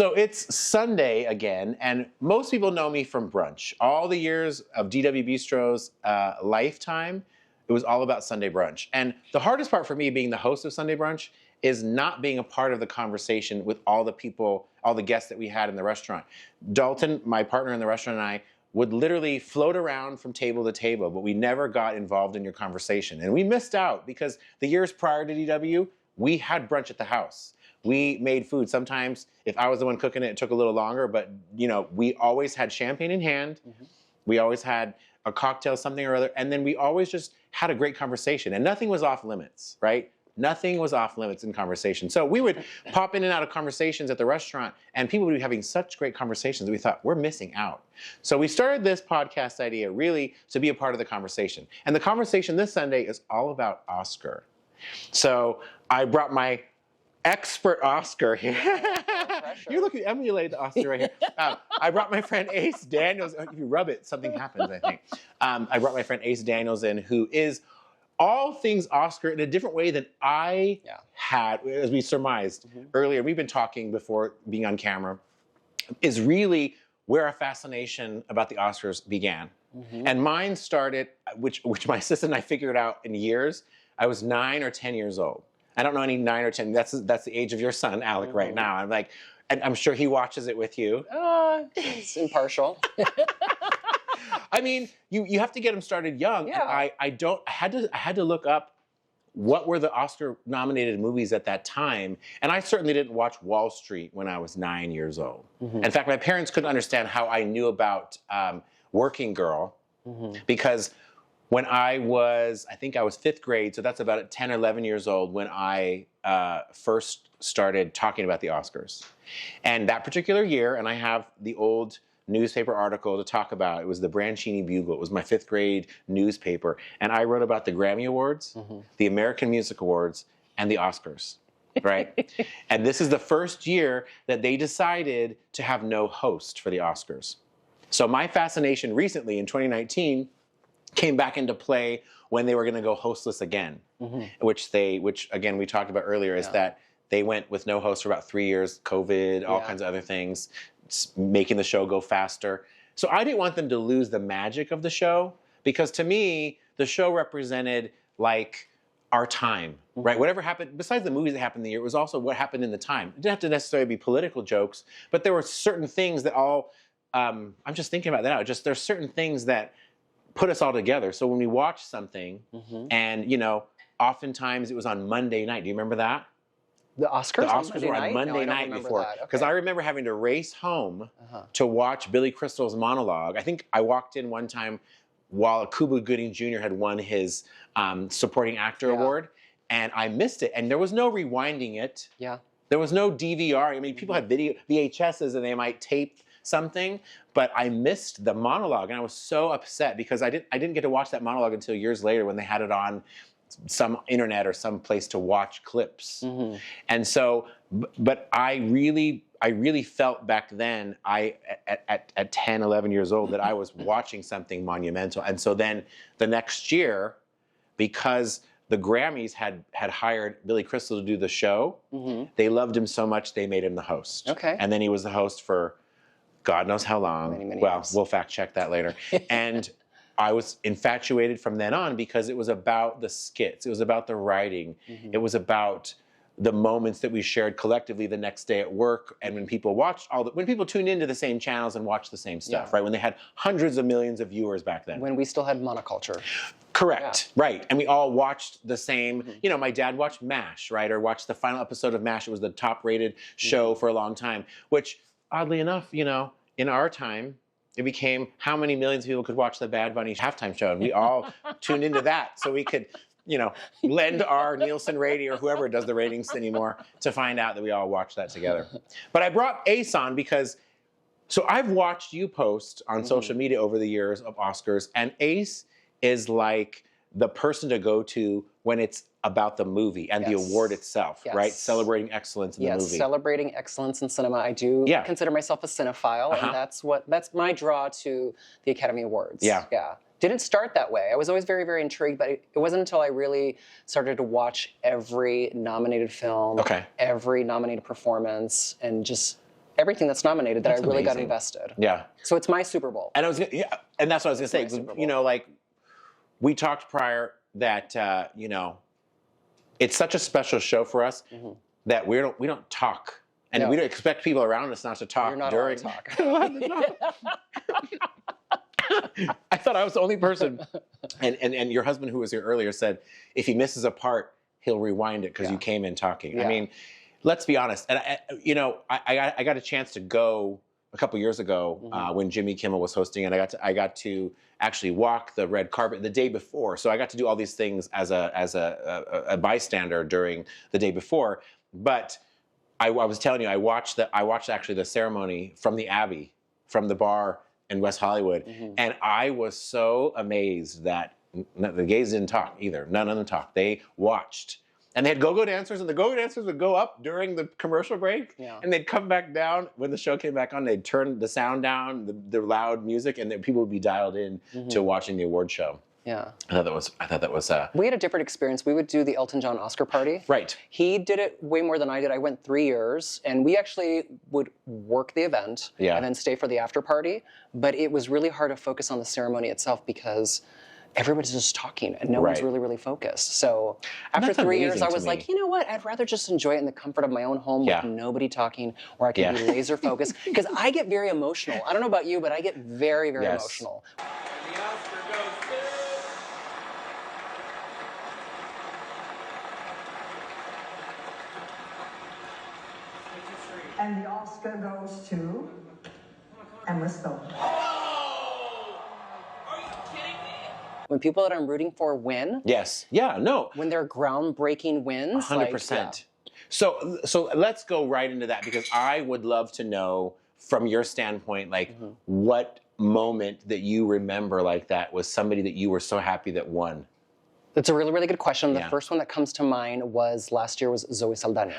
So it's Sunday again, and most people know me from Brunch. All the years of DW Bistro's lifetime, it was all about Sunday Brunch. And the hardest part for me being the host of Sunday Brunch is not being a part of the conversation with all the people, all the guests that we had in the restaurant. Dalton, my partner in the restaurant, and I would literally float around from table to table, but we never got involved in your conversation. And we missed out because the years prior to DW, we had brunch at the house. We made food. Sometimes, if I was the one cooking it, it took a little longer, but we always had champagne in hand. Mm-hmm. We always had a cocktail, something or other, and then we always just had a great conversation, and nothing was off limits, right? Nothing was off limits in conversation. So we would pop in and out of conversations at the restaurant, and people would be having such great conversations that we thought, we're missing out. So we started this podcast idea really to be a part of the conversation. And the conversation this Sunday is all about Oscar. So I brought my expert Oscar here. You're looking to emulate the Oscar right here. I brought my friend Ace Daniels. If you rub it, something happens, I think. I brought my friend Ace Daniels in, who is all things Oscar in a different way than I had, as we surmised earlier. We've been talking before being on camera, is really where our fascination about the Oscars began. And mine started, which my sister and I figured out in years. I was 9 or 10 years old. I don't know any 9 or 10. That's the age of your son, Alec, right now. I'm like, and I'm sure he watches it with you. It's impartial. I mean, you have to get him started young. Yeah. And I had to look up what were the Oscar-nominated movies at that time, and I certainly didn't watch Wall Street when I was 9 years old. In fact, my parents couldn't understand how I knew about Working Girl, because when I think I was 5th grade, so that's about 10 or 11 years old when I first started talking about the Oscars. And that particular year, and I have the old newspaper article to talk about. It was the Brancini Bugle. It was my 5th grade newspaper. And I wrote about the Grammy Awards, the American Music Awards, and the Oscars, right? And this is the first year that they decided to have no host for the Oscars. So my fascination recently in 2019 came back into play when they were going to go hostless again, which again, we talked about earlier, is that they went with no host for about 3 years, COVID, all kinds of other things, making the show go faster. So I didn't want them to lose the magic of the show, because to me, the show represented like our time, right? Whatever happened, besides the movies that happened in the year, it was also what happened in the time. It didn't have to necessarily be political jokes, but there were certain things that I'm just thinking about that now, there's certain things that put us all together. So when we watch something and, oftentimes it was on Monday night. Do you remember that? The Oscars? Were on Monday night before. Because I remember having to race home to watch Billy Crystal's monologue. I think I walked in one time while Cuba Gooding Jr. had won his supporting actor award, and I missed it. And there was no rewinding it. Yeah. There was no DVR. I mean, people had VHSs and they might tape something, but I missed the monologue, and I was so upset because I didn't get to watch that monologue until years later when they had it on some internet or some place to watch clips. And so, but I really felt back then, at 10, 11 years old, that I was watching something monumental. And so then the next year, because the Grammys had hired Billy Crystal to do the show, they loved him so much they made him the host. Okay. And then he was the host for God knows how long. Many years. We'll fact check that later. And I was infatuated from then on because it was about the skits. It was about the writing. It was about the moments that we shared collectively the next day at work. And when people watched when people tuned into the same channels and watched the same stuff, right? When they had hundreds of millions of viewers back then. When we still had monoculture. Correct, right. And we all watched the same, my dad watched M.A.S., right? Or watched the final episode of M.A.S. It was the top rated show for a long time, which oddly enough, in our time, it became how many millions of people could watch the Bad Bunny halftime show. And we all tuned into that so we could, lend our Nielsen rating or whoever does the ratings anymore to find out that we all watched that together. But I brought Ace on because, so I've watched you post on social media over the years of Oscars, and Ace is like the person to go to when it's about the movie and the award itself, right? Celebrating excellence in the movie. Yes, celebrating excellence in cinema. I do consider myself a cinephile, and that's my draw to the Academy Awards. Yeah. Didn't start that way. I was always very, very intrigued, but it wasn't until I really started to watch every nominated film, every nominated performance, and just everything that's nominated that That's I really got amazing. invested. Yeah. So it's my Super Bowl. And and that's what I was going to say. You know, like we talked prior that you know, it's such a special show for us that we don't talk. And we don't expect people around us not to talk. You're not during talk. I thought I was the only person. And your husband, who was here earlier, said if he misses a part, he'll rewind it because you came in talking. I mean, let's be honest. And you know, I got a chance to go a couple years ago when Jimmy Kimmel was hosting, and I got to actually walk the red carpet the day before. So I got to do all these things as a bystander during the day before. But I was telling you, I watched actually the ceremony from the Abbey, from the bar in West Hollywood, and I was so amazed that the gays didn't talk either. None of them talked. They watched. And they had go-go dancers, and the go-go dancers would go up during the commercial break, and they'd come back down. When the show came back on, they'd turn the sound down, the loud music, and people would be dialed in to watching the award show. Yeah. I thought that was. We had a different experience. We would do the Elton John Oscar party. Right. He did it way more than I did. I went 3 years, and we actually would work the event and then stay for the after party. But it was really hard to focus on the ceremony itself because everybody's just talking and no one's really focused. So after 3 years, I was like, you know what? I'd rather just enjoy it in the comfort of my own home with nobody talking, where I can be laser focused. Because I get very emotional. I don't know about you, but I get very, very emotional. And the Oscar goes to... And the Oscar goes to Emma Stone. When people that I'm rooting for win. Yes. Yeah. No. When they're groundbreaking wins. 100%. So let's go right into that, because I would love to know from your standpoint, like what moment that you remember like that was somebody that you were so happy that won. That's a really, really good question. The first one that comes to mind was last year was Zoe Saldana.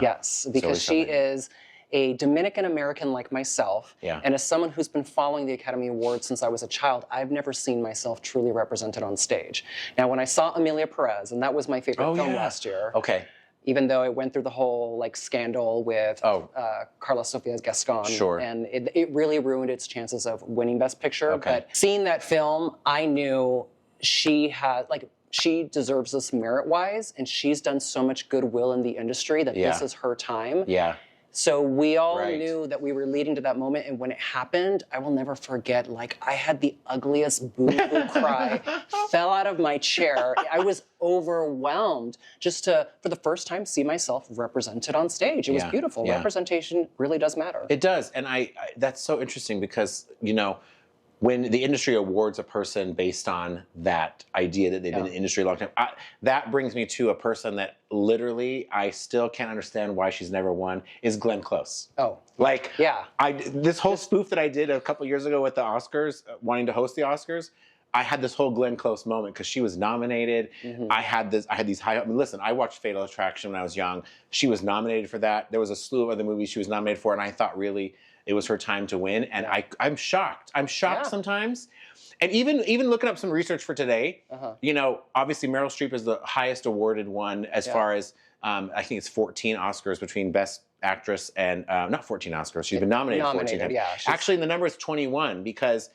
Yes, because she is a Dominican American like myself, and as someone who's been following the Academy Awards since I was a child, I've never seen myself truly represented on stage. Now, when I saw A.M.P.A.S, and that was my favorite film last year, even though it went through the whole like scandal with Carlos Sofia's Gascon, and it really ruined its chances of winning Best Picture. But seeing that film, I knew she deserves this merit-wise, and she's done so much goodwill in the industry that this is her time. So we all knew that we were leading to that moment, and when it happened, I will never forget, like, I had the ugliest boo-hoo cry, fell out of my chair. I was overwhelmed just to, for the first time, see myself represented on stage. It was beautiful. Representation really does matter. It does, and I that's so interesting because, you know, when the industry awards a person based on that idea that they've been in the industry a long time, that brings me to a person that literally I still can't understand why she's never won, is Glenn Close. Like, this whole spoof that I did a couple years ago with the Oscars, wanting to host the Oscars, I had this whole Glenn Close moment because she was nominated. I had these high. I mean, listen, I watched Fatal Attraction when I was young. She was nominated for that. There was a slew of other movies she was nominated for, and I thought really it was her time to win. And I'm shocked. I'm shocked sometimes. And even looking up some research for today, you know, obviously Meryl Streep is the highest awarded one as far as I think it's 14 Oscars between Best Actress and not 14 Oscars. She's been nominated 14 times. Actually, the number is 21 because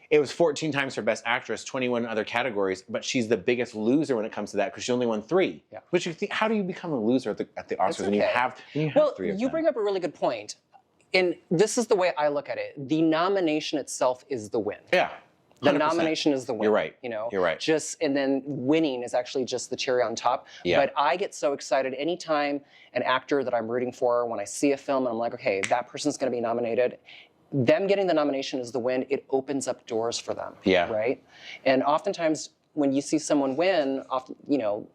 it was 14 times for Best Actress, 21 in other categories, but she's the biggest loser when it comes to that because she only won 3. Which you think, how do you become a loser at the Oscars when you have 3 of them? You bring up a really good point. And this is the way I look at it. The nomination itself is the win. 100%. The nomination is the win. You're right. You know, you're right. And then winning is actually just the cherry on top. But I get so excited anytime an actor that I'm rooting for, when I see a film and I'm like, okay, that person's going to be nominated. Them getting the nomination is the win. It opens up doors for them. Right. And oftentimes when you see someone win, often, you know,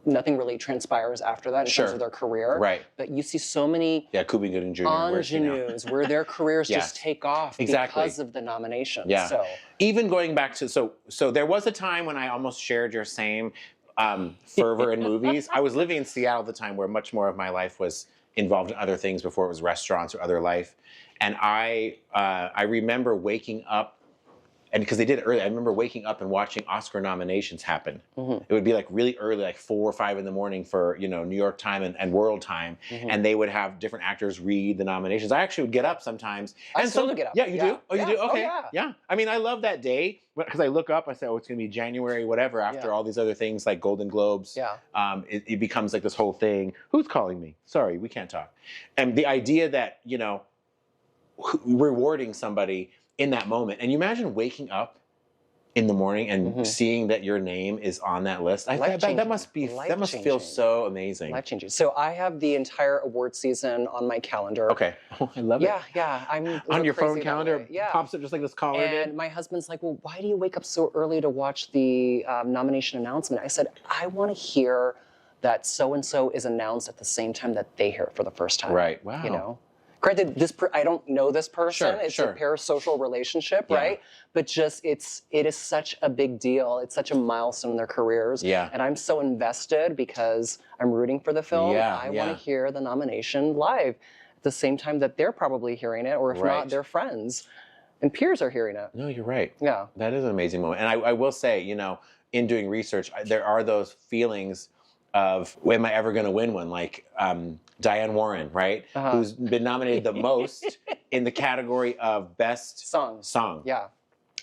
nothing really transpires after that in terms of their career. But you see so many Cuba Gooding Jr. ingenues where their careers just take off because of the nomination. So even going back to so there was a time when I almost shared your same fervor in movies. I was living in Seattle at the time where much more of my life was involved in other things before it was restaurants or other life. And I remember waking up and because they did it early, I remember waking up and watching Oscar nominations happen. It would be like really early, like 4 or 5 in the morning for, you know, New York time and world time. And they would have different actors read the nominations. I actually would get up sometimes. I still get up. Yeah, you do? Oh, you do? Okay. Oh, yeah. I mean, I love that day because I look up, I say, oh, it's going to be January, whatever, after all these other things like Golden Globes. Yeah. It becomes like this whole thing. Who's calling me? Sorry, we can't talk. And the idea that, you know, rewarding somebody in that moment. And you imagine waking up in the morning and seeing that your name is on that list. That must feel so amazing. Life-changing. So I have the entire award season on my calendar. Okay. Oh, I love it. Yeah. I'm on your phone calendar, pops up just like this caller did. And my husband's like, well, why do you wake up so early to watch the nomination announcement? I said, I want to hear that so-and-so is announced at the same time that they hear it for the first time. Right. Wow. You know? Granted, I don't know this person. It's a parasocial relationship, right? But just it is such a big deal. It's such a milestone in their careers. Yeah. And I'm so invested because I'm rooting for the film. I want to hear the nomination live at the same time that they're probably hearing it, or if not, their friends and peers are hearing it. No, you're right. Yeah. That is an amazing moment. And I will say, you know, in doing research, there are those feelings of, am I ever going to win one? Like Diane Warren, right? Who's been nominated the most in the category of Best Song. Yeah.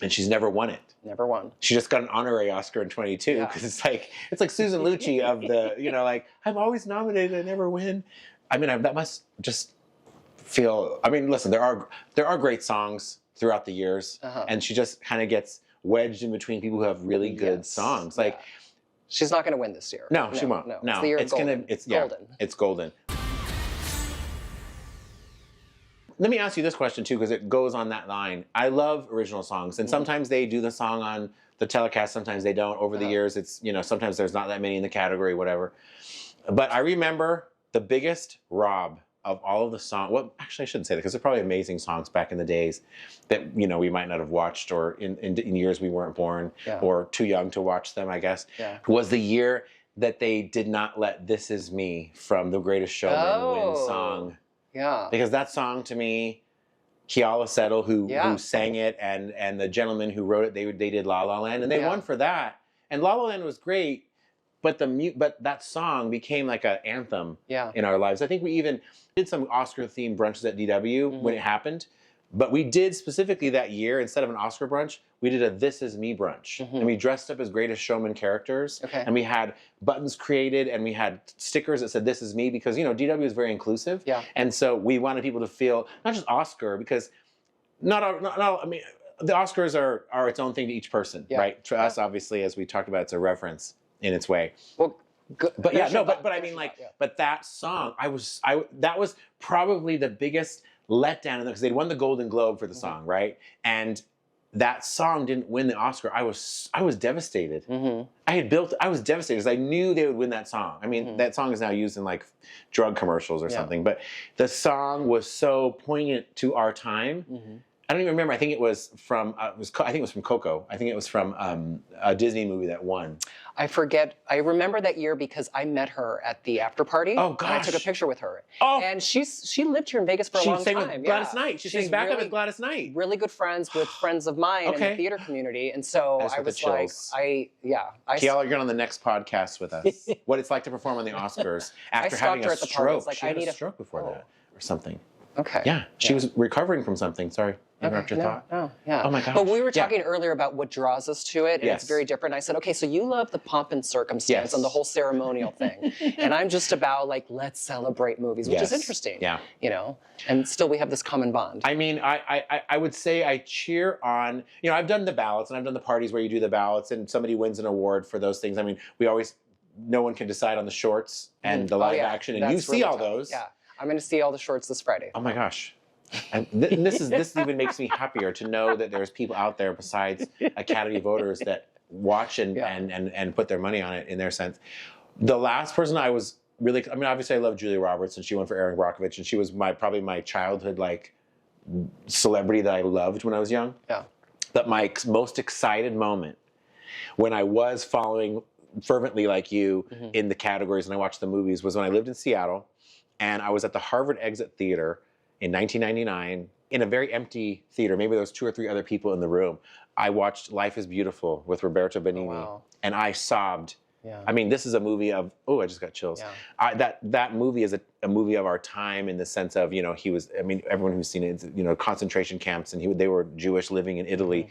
And she's never won it. Never won. She just got an honorary Oscar in 22 because it's like Susan Lucci of the, you know, like, I'm always nominated, I never win. I mean, that must just feel, I mean, listen, there are great songs throughout the years, and she just kind of gets wedged in between people who have really good songs. Like, she's not going to win this year. No, she won't. No. It's the year of golden. It's golden. Let me ask you this question too, because it goes on that line. I love original songs, and sometimes they do the song on the telecast, sometimes they don't. Over the years, it's, you know, sometimes there's not that many in the category, whatever. But I remember the biggest rob of all of the songs. Well, actually, I shouldn't say that, because they're probably amazing songs back in the days that, you know, we might not have watched, or in years we weren't born, or too young to watch them, I guess. Was the year that they did not let "This Is Me" from The Greatest Showman win song. Yeah. Because that song, to me, Keala Settle, who sang it, and the gentleman who wrote it, they did La La Land, and they won for that. And La La Land was great, but that song became like an anthem in our lives. I think we even did some Oscar-themed brunches at DW when it happened. But we did specifically that year, instead of an Oscar brunch, we did a This Is Me brunch. And we dressed up as Greatest Showman characters. And we had buttons created, and we had stickers that said This Is Me, because, you know, DW is very inclusive. And so we wanted people to feel, not just Oscar, because I mean, the Oscars are its own thing to each person, right? To us, obviously, as we talked about, it's a reference in its way. Well, but I mean, like, but that song, that was probably the biggest letdown, because they'd won the Golden Globe for the song, right? And that song didn't win the Oscar. I was devastated. I was devastated because I knew they would win that song. I mean, that song is now used in like drug commercials or something, but the song was so poignant to our time. I don't even remember. I think it was from Coco. I think it was from a Disney movie that won. I forget. I remember that year because I met her at the after party. Oh gosh! And I took a picture with her. Oh, and she lived here in Vegas for a long time. She sang with Gladys Knight. She's back up with Gladys Knight. Really good friends with friends of mine in the theater community, and so I was like, Keala, you're on the next podcast with us. What it's like to perform on the Oscars after having a stroke. Like, she had a stroke before that, or something. Okay. Yeah, she was recovering from something. Sorry. Interrupt your thought. No, yeah. Oh my gosh. But we were talking earlier about what draws us to it, and it's very different. I said, okay, so you love the pomp and circumstance and the whole ceremonial thing, and I'm just about like, let's celebrate movies, which is interesting. Yeah. You know, and still we have this common bond. I mean, I would say I cheer on. You know, I've done the ballots, and I've done the parties where you do the ballots, and somebody wins an award for those things. I mean, no one can decide on the shorts and the live action, and you see all those. Yeah. I'm going to see all the shorts this Friday. Oh my gosh. And this even makes me happier to know that there's people out there besides Academy voters that watch and put their money on it in their sense. The last person I was really, I mean, obviously I love Julia Roberts, and she won for Erin Brockovich, and she was probably my childhood like celebrity that I loved when I was young. Yeah. But my most excited moment when I was following fervently like you in the categories and I watched the movies was when I lived in Seattle. And I was at the Harvard Exit Theater in 1999 in a very empty theater, maybe there was 2 or 3 other people in the room, I watched Life is Beautiful with Roberto Benigni, and I sobbed. Yeah. I mean, this is a movie of, oh, I just got chills. Yeah. That movie is a movie of our time in the sense of, you know, he was, I mean, everyone who's seen it, you know, concentration camps, and they were Jewish living in Italy. Mm-hmm.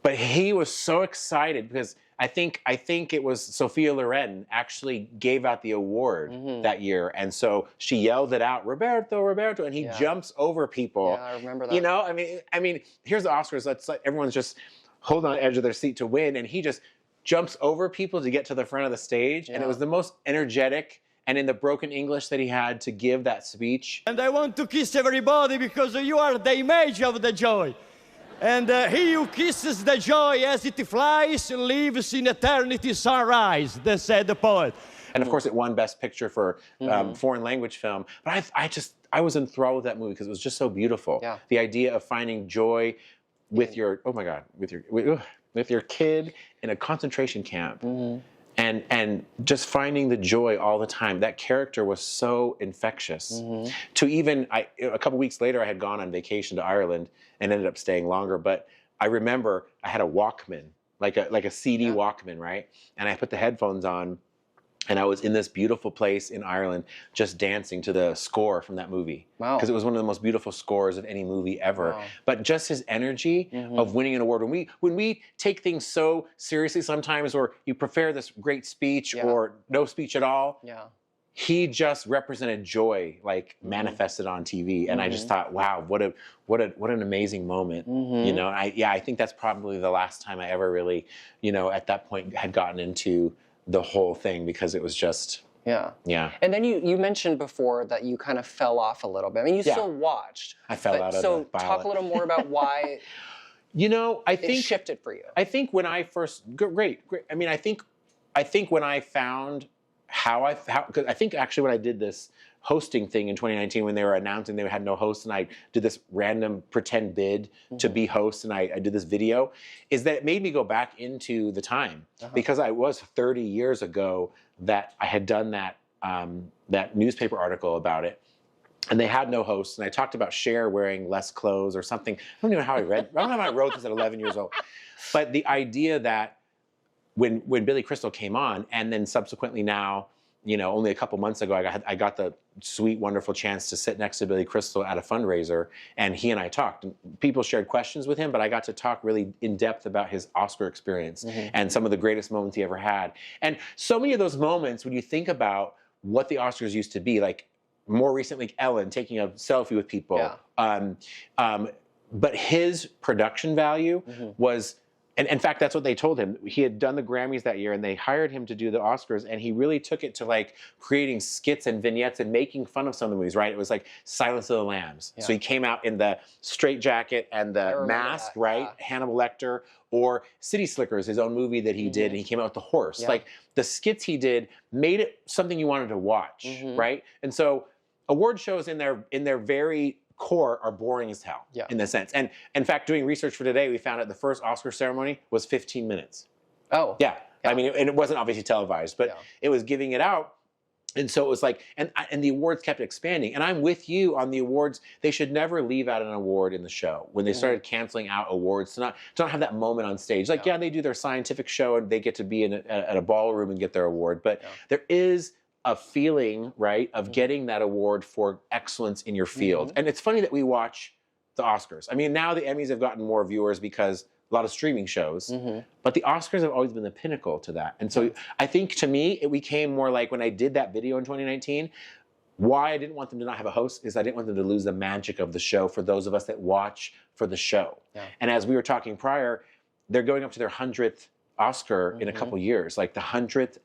But he was so excited because I think it was Sophia Loren actually gave out the award that year. And so she yelled it out, Roberto, Roberto, and he jumps over people. Yeah, I remember that. You know, I mean, here's the Oscars. Let's like everyone's just holding on the edge of their seat to win. And he just jumps over people to get to the front of the stage. And it was the most energetic and in the broken English that he had to give that speech. And I want to kiss everybody because you are the image of the joy. And he who kisses the joy as it flies lives in eternity sunrise, said the poet. And of course it won Best Picture for foreign language film. But I was enthralled with that movie because it was just so beautiful. Yeah. The idea of finding joy with your, oh my God, with your kid in a concentration camp. And just finding the joy all the time. That character was so infectious. To even, a couple weeks later, I had gone on vacation to Ireland and ended up staying longer. But I remember I had a Walkman, like a CD Walkman, right? And I put the headphones on, and I was in this beautiful place in Ireland just dancing to the score from that movie. Wow. Because it was one of the most beautiful scores of any movie ever. Wow. But just his energy of winning an award. When we take things so seriously sometimes, or you prepare this great speech or no speech at all, he just represented joy, like manifested on TV. And I just thought, wow, what an amazing moment. You know, I think that's probably the last time I ever really, you know, at that point had gotten into the whole thing, because it was just And then you mentioned before that you kind of fell off a little bit. I mean, you still watched. I fell out of the ballot. So talk a little more about why you know, I think it shifted for you. I think when I first great. I mean, I think when I found how because I think actually when I did this hosting thing in 2019, when they were announcing they had no host, and I did this random pretend bid to be host, and I did this video, is that it made me go back into the time, because I was 30 years ago that I had done that that newspaper article about it, and they had no host, and I talked about Cher wearing less clothes or something. I don't even know how I don't know how I wrote this at 11 years old, but the idea that when Billy Crystal came on, and then subsequently now, you know, only a couple months ago, I got the sweet, wonderful chance to sit next to Billy Crystal at a fundraiser, and he and I talked. People shared questions with him, but I got to talk really in depth about his Oscar experience and some of the greatest moments he ever had. And so many of those moments, when you think about what the Oscars used to be, like more recently, Ellen taking a selfie with people, but his production value was. And in fact, that's what they told him. He had done the Grammys that year, and they hired him to do the Oscars, and he really took it to like creating skits and vignettes and making fun of some of the movies, right? It was like Silence of the Lambs. So he came out in the straitjacket and the mask, right? Hannibal Lecter, or City Slickers, his own movie that he did, and he came out with the horse. Like the skits he did made it something you wanted to watch, right? And so award shows in their very core are boring as hell in the sense. And in fact, doing research for today, we found out the first Oscar ceremony was 15 minutes. Oh. Yeah. I mean, and it wasn't obviously televised, but it was giving it out. And so it was like, and the awards kept expanding. And I'm with you on the awards. They should never leave out an award in the show. When they started canceling out awards, to not have that moment on stage. Like, they do their scientific show and they get to be at a ballroom and get their award. But there is a feeling, right, of getting that award for excellence in your field. And it's funny that we watch the Oscars. I mean, now the Emmys have gotten more viewers because a lot of streaming shows, but the Oscars have always been the pinnacle to that. And so I think, to me, it became more like when I did that video in 2019, why I didn't want them to not have a host is I didn't want them to lose the magic of the show for those of us that watch for the show. And as we were talking prior, they're going up to their 100th Oscar in a couple years, like the 100th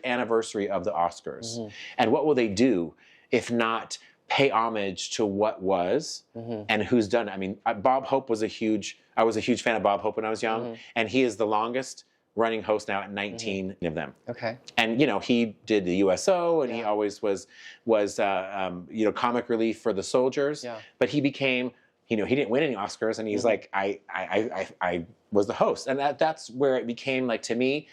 anniversary of the Oscars. And what will they do if not pay homage to what was and who's done it? I mean, Bob Hope was I was a huge fan of Bob Hope when I was young, and he is the longest running host now at 19 of them. Okay. And, you know, he did the USO, and he always was you know, comic relief for the soldiers, but he became, you know, he didn't win any Oscars, and he's like, I was the host. And that's where it became like, to me,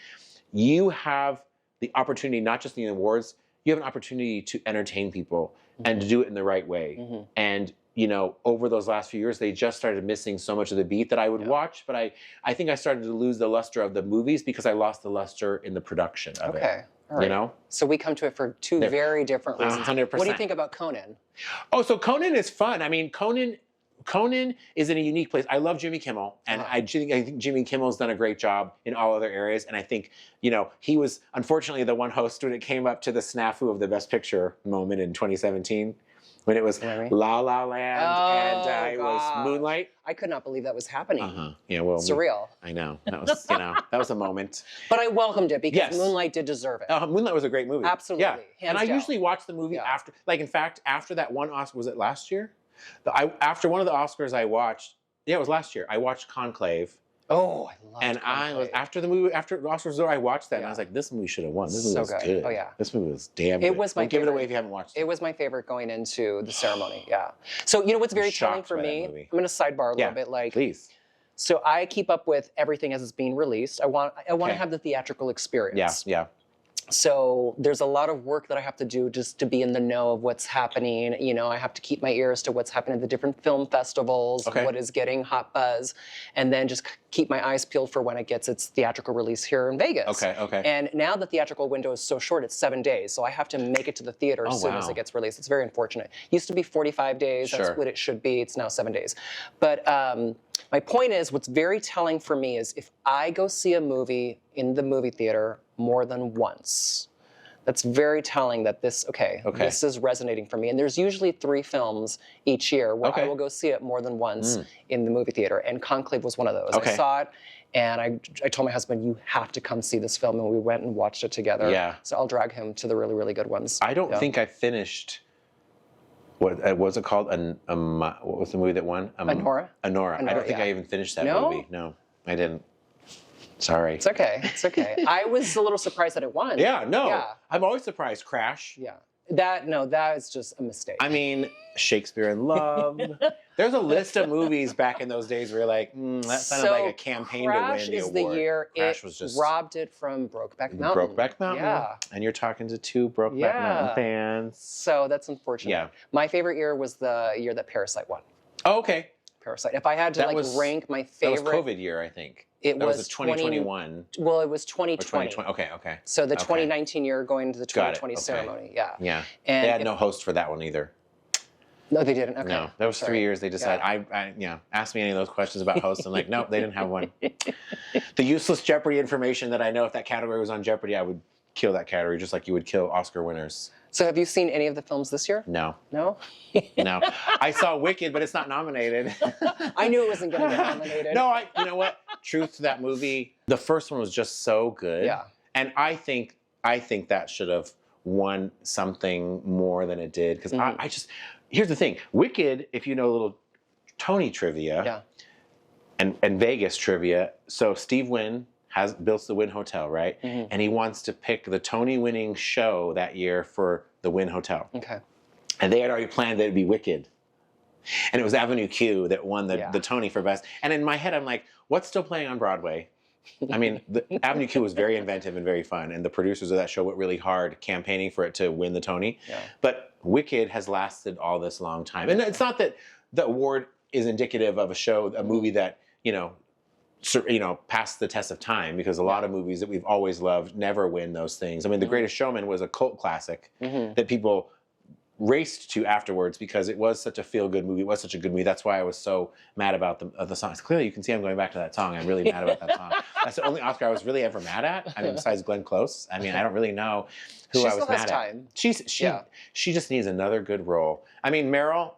you have the opportunity, not just in the awards, you have an opportunity to entertain people and to do it in the right way. And over those last few years, they just started missing so much of the beat that I would watch. But I think I started to lose the luster of the movies because I lost the luster in the production of it. Okay. All right. So we come to it for two very different reasons. 100%. What do you think about Conan? Oh, so Conan is fun. I mean, Conan is in a unique place. I love Jimmy Kimmel, and I think Jimmy Kimmel's done a great job in all other areas. And I think, he was unfortunately the one host when it came up to the snafu of the Best Picture moment in 2017. When it was La La Land and it was Moonlight. I could not believe that was happening. Yeah, well, surreal. I know that was that was a moment. But I welcomed it because Moonlight did deserve it. Moonlight was a great movie. Absolutely, yeah. Hands and I down. usually watch the movie after, in fact, after that one Oscar, was it last year? After one of the Oscars I watched, it was last year. I watched Conclave. Oh, I love And Conclave. I was after the Oscars was over, I watched that and I was like, this movie should have won. This movie was good. Oh yeah. This movie was damn good. It was my Don't give it away if you haven't watched it. It was my favorite going into the ceremony. Yeah. So what's very telling for me? I'm going to sidebar a little bit. Please. So I keep up with everything as it's being released. I want to have the theatrical experience. Yeah. So there's a lot of work that I have to do just to be in the know of what's happening. I have to keep my ears to what's happening at the different film festivals, what is getting hot buzz, and then just keep my eyes peeled for when it gets its theatrical release here in Vegas. Okay. And now the theatrical window is so short, it's 7 days. So I have to make it to the theater as soon as it gets released. It's very unfortunate. Used to be 45 days. That's what it should be. It's now 7 days. But my point is, what's very telling for me is if I go see a movie in the movie theater more than once, that's very telling that this is resonating for me. And there's usually 3 films each year where I will go see it more than once in the movie theater. And Conclave was one of those. I saw it and I told my husband, you have to come see this film. And we went and watched it together. Yeah. So I'll drag him to the really, really good ones. I don't think I finished... What was it called? What was the movie that won? Anora. I don't think I even finished that movie. No, I didn't. Sorry. It's okay. It's okay. I was a little surprised that it won. Yeah, no. Yeah. I'm always surprised. Crash. Yeah. That is just a mistake. I mean, Shakespeare in Love. There's a list of movies back in those days where you're like, that sounded like a campaign to win the award. Crash is the year Crash was just robbed it from Brokeback Mountain. Brokeback Mountain. Yeah. And you're talking to 2 Brokeback Mountain fans. So that's unfortunate. Yeah. My favorite year was the year that Parasite won. Oh, okay. Parasite. If I had to rank my favorite. That was COVID year, I think. It was 2021. Well, it was 2020. Okay. So the 2019 year going to the 2020 ceremony. Yeah. Yeah. And they had no host for that one either. No, they didn't. Okay. No, that was 3 years. They decided. Ask me any of those questions about hosts. I'm like, nope, they didn't have one. The useless Jeopardy information that I know if that category was on Jeopardy, I would kill that category just like you would kill Oscar winners. So have you seen any of the films this year? No. No? No. I saw Wicked, but it's not nominated. I knew it wasn't going to get nominated. No, you know what? Truth to that movie, the first one was just so good. Yeah. And I think that should have won something more than it did. Because I just, here's the thing. Wicked, if you know a little Tony trivia and Vegas trivia, so Steve Wynn built the Wynn Hotel, right? And he wants to pick the Tony-winning show that year for the Wynn Hotel. Okay. And they had already planned that it'd be Wicked. And it was Avenue Q that won the Tony for Best. And in my head, I'm like, what's still playing on Broadway? I mean, Avenue Q was very inventive and very fun. And the producers of that show worked really hard campaigning for it to win the Tony. Yeah. But Wicked has lasted all this long time. And it's not that the award is indicative of a movie that, past the test of time, because a lot of movies that we've always loved never win those things. I mean, The Greatest Showman was a cult classic that people raced to afterwards because it was such a feel-good movie. It was such a good movie. That's why I was so mad about the songs. Clearly, you can see I'm going back to that song. I'm really mad about that song. That's the only Oscar I was really ever mad at. I mean, besides Glenn Close. I mean, I don't really know who I was mad at. She just needs another good role. I mean, Meryl.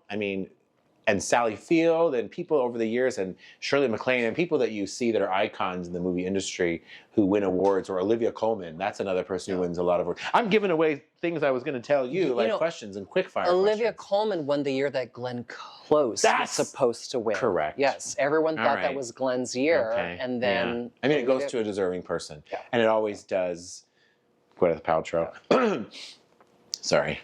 And Sally Field and people over the years and Shirley MacLaine and people that you see that are icons in the movie industry who win awards, or Olivia Colman. That's another person who wins a lot of awards. I'm giving away things I was going to tell you, like questions and quickfire Olivia questions. Colman won the year that Glenn Close was supposed to win. Correct. Yes, everyone thought that was Glenn's year. Okay. And then... Yeah. I mean, it goes to a deserving person. Yeah. And it always does. Gwyneth Paltrow. Yeah. Sorry.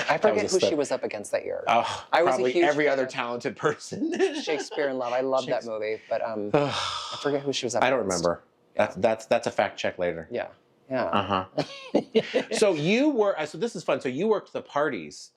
I forget who she was up against that year. Oh, I was probably a huge every other talented person. Shakespeare in Love. I love that movie, but I forget who she was up against. I don't remember. That's a fact check later. Yeah. Yeah. So you were. So this is fun. So you worked the parties.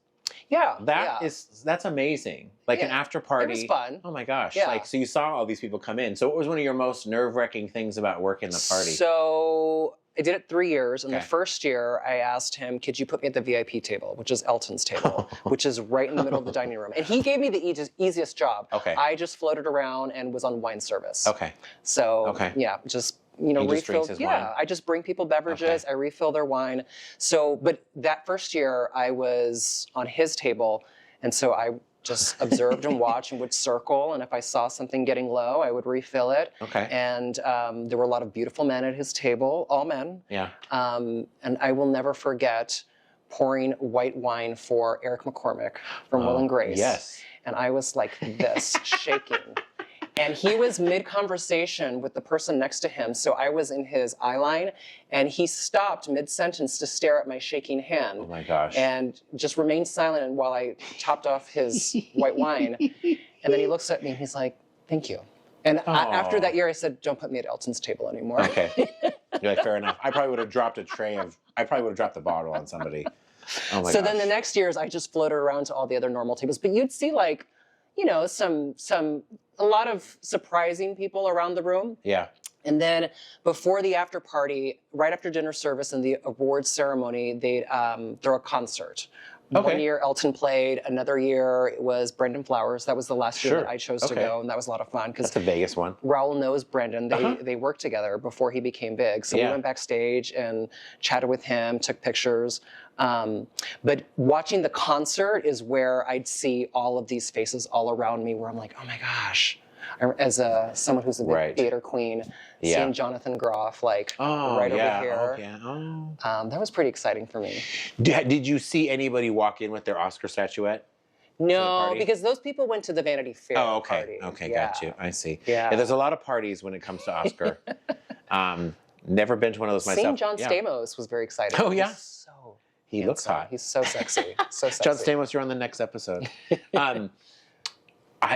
Yeah. That's amazing. Like an after party. It was fun. Oh my gosh. Yeah. Like, so you saw all these people come in. So what was one of your most nerve-wracking things about working the party? So I did it 3 years. And the first year I asked him, could you put me at the VIP table, which is Elton's table, which is right in the middle of the dining room. And he gave me the easiest job. Okay. I just floated around and was on wine service. Okay. So yeah, just refill. Yeah, I just bring people beverages. I refill their wine. So, but that first year I was on his table, and so I just observed and watched and would circle. And if I saw something getting low, I would refill it. Okay. And there were a lot of beautiful men at his table, all men. Yeah. And I will never forget pouring white wine for Eric McCormick from Will and Grace. Yes. And I was like this, shaking. And he was mid-conversation with the person next to him, so I was in his eye line, and he stopped mid-sentence to stare at my shaking hand. Oh my gosh. And just remained silent while I topped off his white wine. And then he looks at me and he's like, thank you. And after that year, I said, don't put me at Elton's table anymore. Okay. You're like, fair enough. I probably would have dropped the bottle on somebody. Oh my gosh. Then the next years, I just floated around to all the other normal tables. But you'd see like, a lot of surprising people around the room. Yeah. And then before the after party, right after dinner service and the awards ceremony, they'd throw a concert. Okay. One year Elton played, another year it was Brendan Flowers. That was the last year that I chose to go, and that was a lot of fun. That's a Vegas one. Raul knows Brendan. They worked together before he became big. So we went backstage and chatted with him, took pictures. But watching the concert is where I'd see all of these faces all around me where I'm like, oh my gosh. As someone who's a big theater queen, seeing Jonathan Groff over here. That was pretty exciting for me. Did you see anybody walk in with their Oscar statuette? No, because those people went to the Vanity Fair party. Okay, got you. I see. Yeah, there's a lot of parties when it comes to Oscar. Never been to one of those myself. Seeing John Stamos was very exciting. Oh, yeah? He handsome. Looks hot. He's so sexy. So sexy. John Stamos, you're on the next episode. Have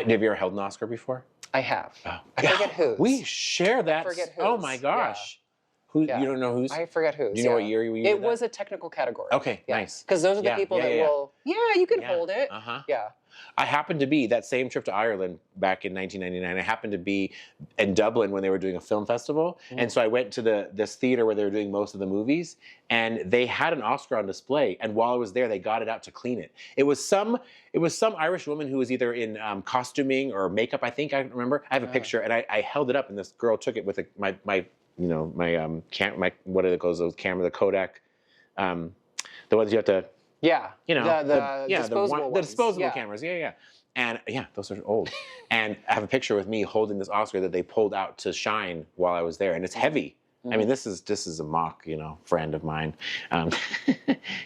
you ever held an Oscar before? I have. I forget whose. We share that. I forget whose. Oh my gosh. Who? You don't know whose? I forget whose. Do you know what year you used It was a technical category. Okay, nice. Because those are the people that will, you can hold it. Yeah. I happened to be, that same trip to Ireland back in 1999, I happened to be in Dublin when they were doing a film festival. And so I went to this theater where they were doing most of the movies, and they had an Oscar on display. And while I was there, they got it out to clean it. It was some Irish woman who was either in costuming or makeup, I think, I remember. I have a picture, and I held it up, and this girl took it with my what are those cameras, the Kodak, the ones you have to, the disposable cameras, and those are old. And I have a picture with me holding this Oscar that they pulled out to shine while I was there, and it's heavy. I mean, this is a mock, friend of mine.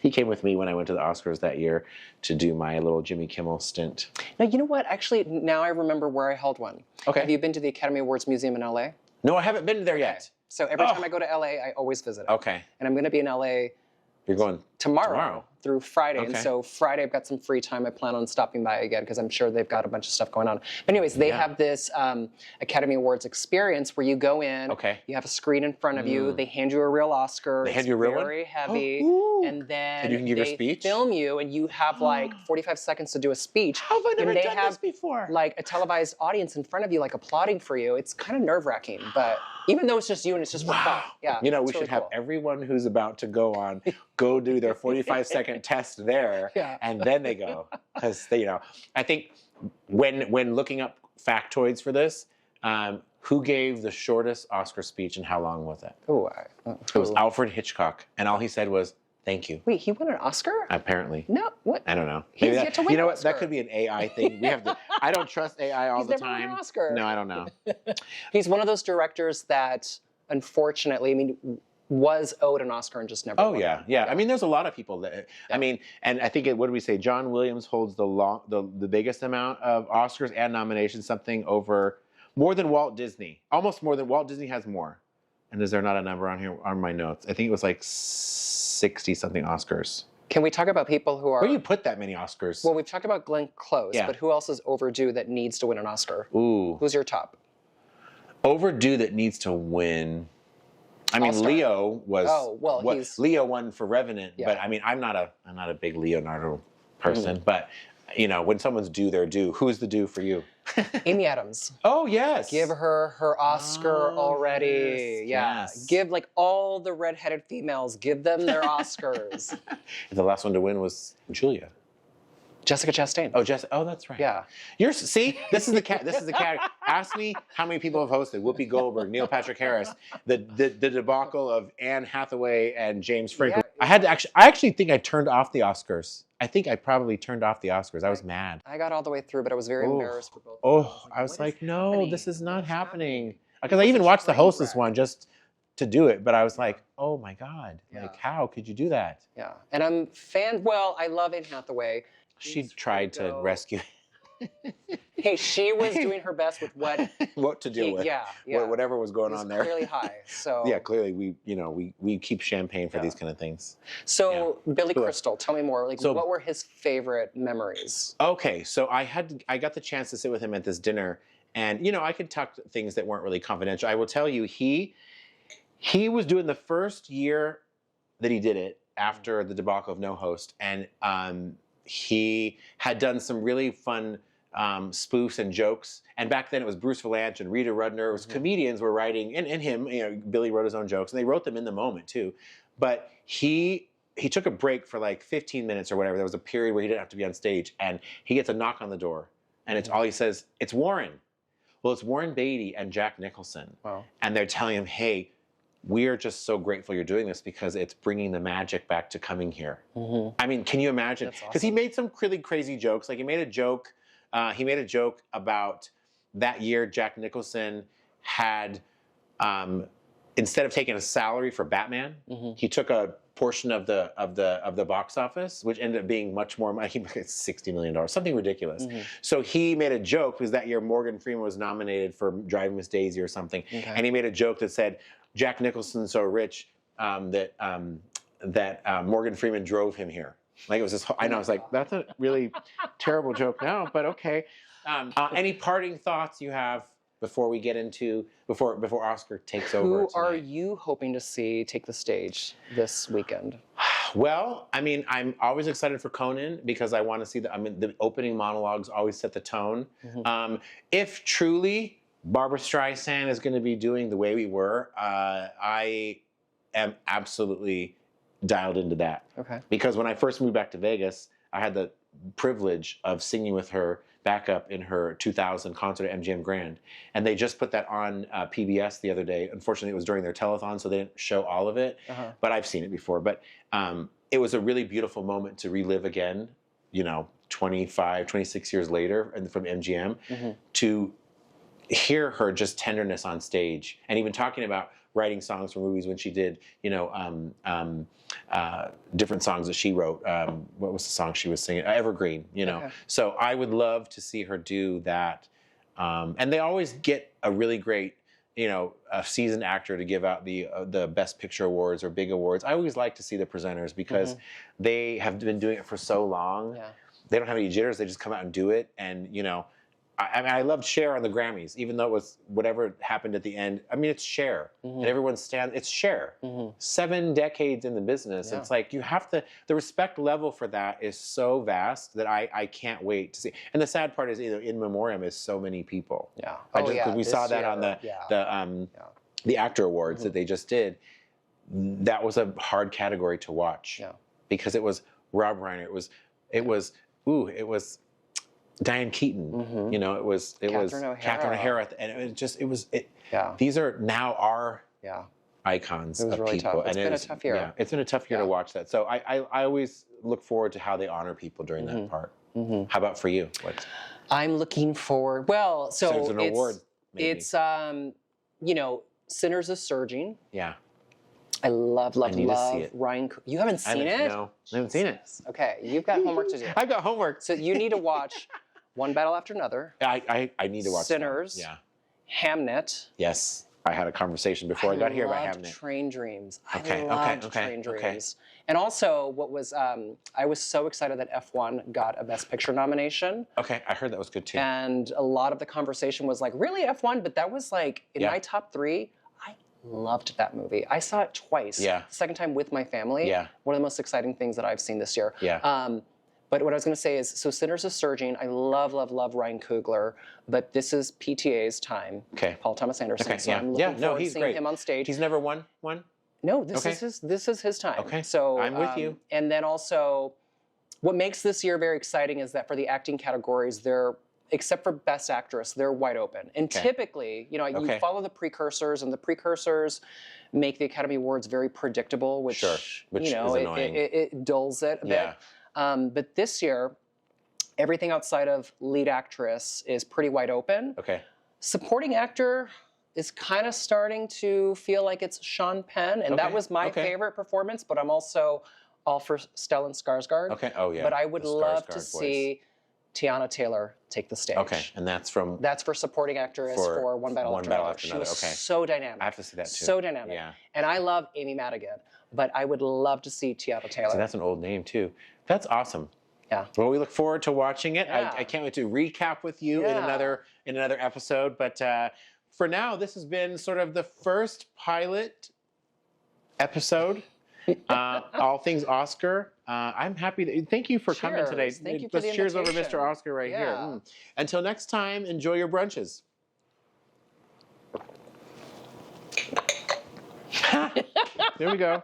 He came with me when I went to the Oscars that year to do my little Jimmy Kimmel stint. Now, you know what? Actually, now I remember where I held one. Okay. Have you been to the Academy Awards Museum in LA? No, I haven't been there yet. So every time I go to LA, I always visit it. Okay. And I'm going to be in LA. You're going tomorrow through Friday. Okay. And so Friday I've got some free time. I plan on stopping by again because I'm sure they've got a bunch of stuff going on. But anyways, they have this Academy Awards experience where you go in, you have a screen in front of you, they hand you a real Oscar. They hand you a real one? Very heavy. And then you can give your speech? Film you and you have like 45 seconds to do a speech. How have I never done this before? Like a televised audience in front of you like applauding for you. It's kind of nerve-wracking, but even though it's just you and it's just for fun. Yeah. We should have everyone who's about to go on go do their 45-second test there, and then they go. Because I think when looking up factoids for this, who gave the shortest Oscar speech and how long was it? It was Alfred Hitchcock, and all he said was, "Thank you." Wait, he won an Oscar? Apparently. No, what? I don't know. He's yet to win You know an what? Oscar. That could be an AI thing. We have to. I don't trust AI all the time. He's never won an Oscar. No, I don't know. He's one of those directors that, unfortunately, was owed an Oscar and just never won. Yeah. I mean, there's a lot of people that. I mean, and I think what do we say? John Williams holds the biggest amount of Oscars and nominations, something over more than Walt Disney, almost more than Walt Disney has more. And is there not a number on here on my notes? I think it was like 60-something Oscars. Can we talk about people who are... Where do you put that many Oscars? Well, we've talked about Glenn Close, but who else is overdue that needs to win an Oscar? Ooh. Who's your top? Overdue that needs to win... I mean, Leo was... Leo won for Revenant, but I mean, I'm not a big Leonardo person, but you know, when someone's due their due, who's the due for you? Amy Adams. Oh yes. Give her Oscar already. Yes, Yeah. yes. Give like all the redheaded females, give them their Oscars. The last one to win was Julia. Jessica Chastain. Oh, Oh, that's right. Yeah. See, this is the cat. This is the cat. Ask me how many people have hosted: Whoopi Goldberg, Neil Patrick Harris, the debacle of Anne Hathaway and James Franco. Yeah. I actually think I turned off the Oscars. I think I probably turned off the Oscars. I was mad. I got all the way through, but I was very embarrassed for both. I was like, no, this is not happening. Because I even watched the Hostess one just to do it, but I was like, oh my God, like how could you do that? Yeah, and I love Anne Hathaway. She tried to rescue. Hey, she was doing her best with what to deal with. Yeah. Whatever was going on there. Clearly high. So yeah, clearly we keep champagne for these kind of things. So Billy Crystal, tell me more. Like, what were his favorite memories? Okay, so I got the chance to sit with him at this dinner, and you know I could talk things that weren't really confidential. I will tell you, he was doing the first year that he did it after the debacle of no host, and he had done some really fun spoofs and jokes. And back then it was Bruce Vilanch and Rita Rudner. It was comedians were writing, and him, you know, Billy wrote his own jokes, and they wrote them in the moment too. But he took a break for like 15 minutes or whatever. There was a period where he didn't have to be on stage, and he gets a knock on the door, and it's all he says, it's Warren. Well, it's Warren Beatty and Jack Nicholson. Wow. And they're telling him, hey, we are just so grateful you're doing this because it's bringing the magic back to coming here. I mean, can you imagine? Because he made some really crazy jokes. Like he made a joke about that year Jack Nicholson had, instead of taking a salary for Batman, he took a portion of the box office, which ended up being much more money. It's $60 million, something ridiculous. So he made a joke because that year Morgan Freeman was nominated for Driving Miss Daisy or something, and he made a joke that said, Jack Nicholson's so rich that Morgan Freeman drove him here. Like it was this. I know. I was like, that's a really terrible joke now, but okay. Any parting thoughts you have before we get into before Oscar takes over? Who are you hoping to see take the stage this weekend? Well, I mean, I'm always excited for Conan because I want to see the opening monologues always set the tone. If truly Barbra Streisand is going to be doing The Way We Were, I am absolutely dialed into that. Okay. Because when I first moved back to Vegas, I had the privilege of singing with her backup in her 2000 concert at MGM Grand. And they just put that on PBS the other day. Unfortunately, it was during their telethon, so they didn't show all of it. But I've seen it before. But it was a really beautiful moment to relive again, you know, 25, 26 years later from MGM, to hear her just tenderness on stage, and even talking about writing songs for movies when she did, you know, different songs that she wrote. What was the song she was singing? Evergreen, you know. So I would love to see her do that. And they always get a really great, you know, a seasoned actor to give out the Best Picture awards or big awards. I always like to see the presenters because they have been doing it for so long. They don't have any jitters. They just come out and do it. And, you know, I mean, I loved Cher on the Grammys, even though it was whatever happened at the end. I mean, it's Cher, and everyone it's Cher. 7 decades in the business. It's like you have to. The respect level for that is so vast that I can't wait to see. And the sad part is, you know, in memoriam is so many people. We saw that on the actor awards that they just did. That was a hard category to watch because it was Rob Reiner. It was. Diane Keaton, you know, it was Catherine O'Hara, and these are now our icons of really people. Tough. It's been a tough year. Yeah, it's been a tough year to watch that. So I always look forward to how they honor people during that part. How about for you? I'm looking forward. Well, so it's an award. Maybe. It's you know, Sinners is surging. Yeah. I love Ryan. You haven't seen it? No, I haven't seen it. Okay, you've got homework to do. I've got homework. So you need to watch One Battle After Another. I need to watch Sinners. Yeah. Hamnet. Yes, I had a conversation before I got here about Hamnet. Train Dreams. Okay. I loved Train Dreams. And also, what was I was so excited that F1 got a Best Picture nomination. Okay, I heard that was good too. And a lot of the conversation was like, really F1? But that was like in my top 3. Loved that movie. I saw it twice. Yeah. The second time with my family. Yeah. One of the most exciting things that I've seen this year. Yeah. But what I was going to say is, so Sinners is surging. I love, love, love Ryan Coogler, but this is PTA's time. Okay. Paul Thomas Anderson. Okay. So Yeah. I'm looking forward to seeing great. him on stage. He's never won one? No, this is his time. Okay. So I'm with you. And then also, what makes this year very exciting is that for the acting categories, except for Best Actress, they're wide open. And typically, you follow the precursors, and the precursors make the Academy Awards very predictable, which is annoying. It dulls it a bit. But this year, everything outside of lead actress is pretty wide open. Okay. Supporting actor is kind of starting to feel like it's Sean Penn, and that was my favorite performance, but I'm also all for Stellan Skarsgård. Okay, oh yeah. But I would love to see Tiana Taylor take the stage. Okay, and that's for supporting actress for One Battle After Another. She was so dynamic. I have to see that too. So dynamic. Yeah. And I love Amy Madigan, but I would love to see Tiana Taylor. So that's an old name too. That's awesome. Yeah. Well, we look forward to watching it. Yeah. I can't wait to recap with you in another episode. But for now, this has been sort of the first pilot episode. All things Oscar. I'm happy. Thank you for coming today. Thank you for the cheers over invitation. Mr. Oscar right here. Until next time, enjoy your brunches. There we go.